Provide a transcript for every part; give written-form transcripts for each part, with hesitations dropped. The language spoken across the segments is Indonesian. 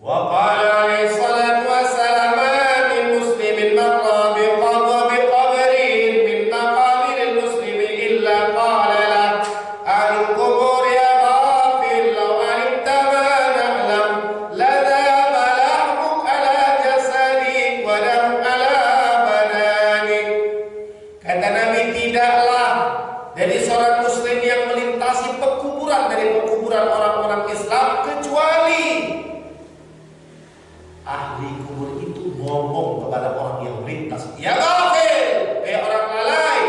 Wa qala alaihi salatu wassalam min muslimin marra bi qabrin min maqabiril muslimin illa qala la ahlul qubur ya ghafil law alimta ma na'lam la dhaba lahmuk ala jasadik wa dam ala badanik. Kata Nabi, tidaklah dari seorang muslim yang melintasi pekuburan dari pekuburan orang-orang Islam kecuali ahli kubur itu ngomong kepada orang yang melintas, ya ghafil, hei orang lalai,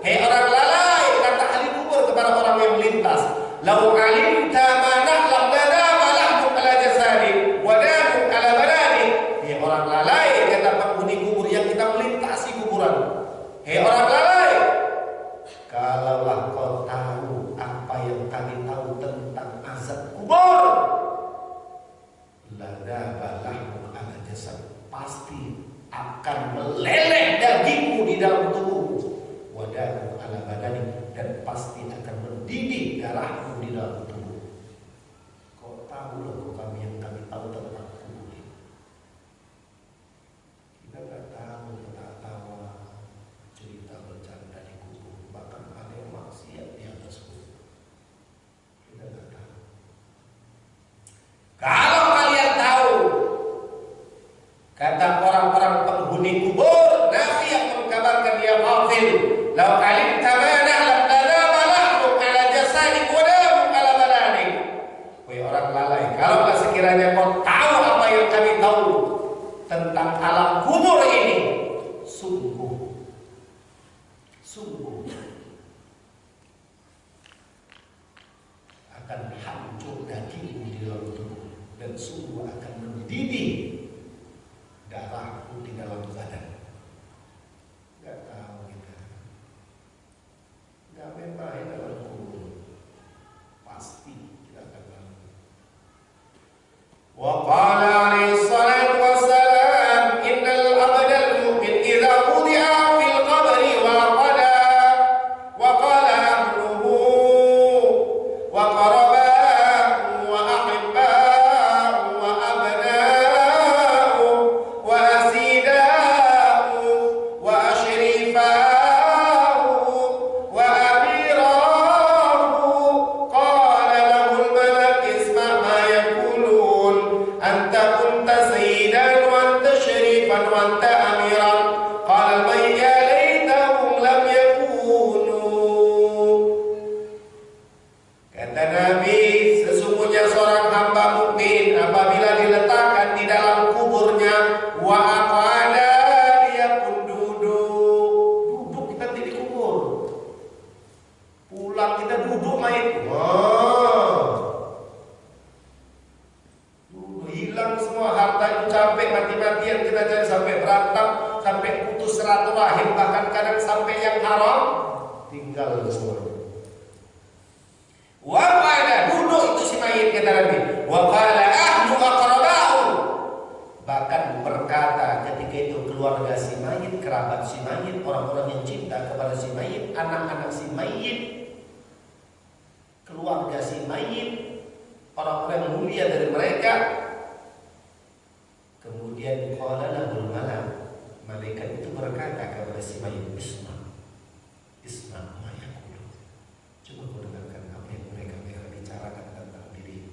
hei orang lalai, kata ahli kubur kepada orang yang melintas, lau alimta ma na'lam lana malahmuk ala jasadi wadamuk ala badani. Hei orang lalai, kata penghuni kubur yang kita melintasi kuburan, hei orang lalai, kalaulah kau tahu apa yang kami tahu tentang azab kubur, ladabalahmu ala jasad, pasti akan meleleh dagingmu di dalam tubuhmu, wadamu ala badani, dan pasti akan mendidih darahmu di dalam tubuh. Kau tahu loh kami yang kami tahu tentang kubur ini. Kita nggak tahu, kita tahu cerita bercanda di kubur, bahkan ada yang maksiat di atas kubur. Kita nggak tahu. Kalau kalian tahu, kata orang-orang penghuni kubur, Nabi yang mengkabarkan dia ghafil, lau alimta ma na'lam lana malahmuk ala jasadik wa damuk ala badanik. Wahai orang lalai, kalau sekiranya kau tahu apa yang kami tahu tentang alam kubur ini, sungguh akan hancur dagingmu di dalam tubuh, dan sungguh akan mendidih darahmu di dalam badan. Gak tahu kita, gak main dalam kubur, pasti kita akan tahu. Wa qala alaihi salatu wassalam innal abdal mu'min idza wudi'a fil qabri wa qada wa qala ahluhu wa qarabahu wa ahibba'u wa abna'u wa asida'u wa ashrifa'u wa amirahu qala lahul malak isma' ma yaqulun anta kunta sayyidan wa anta sharifan wa anta amiran qala al-mayyit ya laitahum lam yakunu. Kata Nabi, sesungguhnya seorang hamba mukmin apabila diletakkan di dalam kuburnya, wa aqada, dia pun duduk kita di kubur, pulang kita duduk mayit, duduk, hilang semua harta itu, capek mati-matian kita cari sampai berantem, sampai putus silaturahim, bahkan kadang sampai yang haram tinggal semua. Wa qala, duduk itu si mayit, kata Nabi. Wa qala ahlu aqrabahu, bahkan berkata ketika itu keluarga si mayit, kerabat si mayit, orang-orang yang cinta kepada si mayit, anak-anak si mayit, keluarga si mayit, orang-orang yang mulia dari mereka. Kemudian qala lahul malak, malaikat itu berkata kepada si mayit, isma ma yaqulu, coba kau dengarkan apa yang mereka bicarakan tentang diri.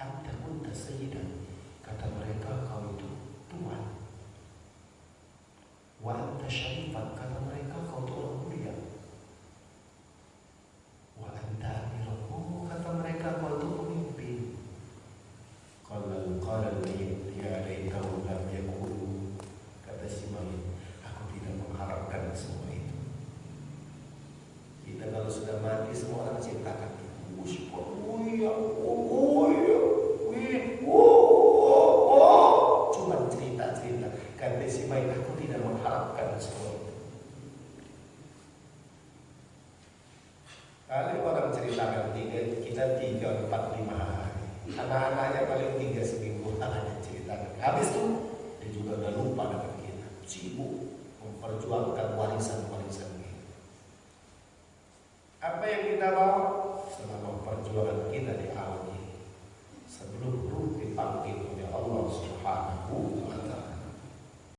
Anta kunta sayyidan, kata mereka kau itu tuan. Wa anta syarifan, kata mereka kau itu orang mulia. Wa anta amirun, kata mereka kau itu pemimpin. Qala al-mayyit ya laitahu lam yakunu, kata si mayit, aku tidak mengharapkan semua itu. Kita kalau sudah mati semua orang ceritakan, cuma cerita-cerita. Kata si mayit, aku tidak mengharapkan semua itu. Kalau orang ceritakan kita 3, 4, 5 hari, anak-anaknya paling 3 seminggu hanya ceritakan. Habis itu dia juga udah lupa dengan kita, sibuk memperjuangkan warisan-warisan kita. Apa yang kita bawa selama perjuangan kita di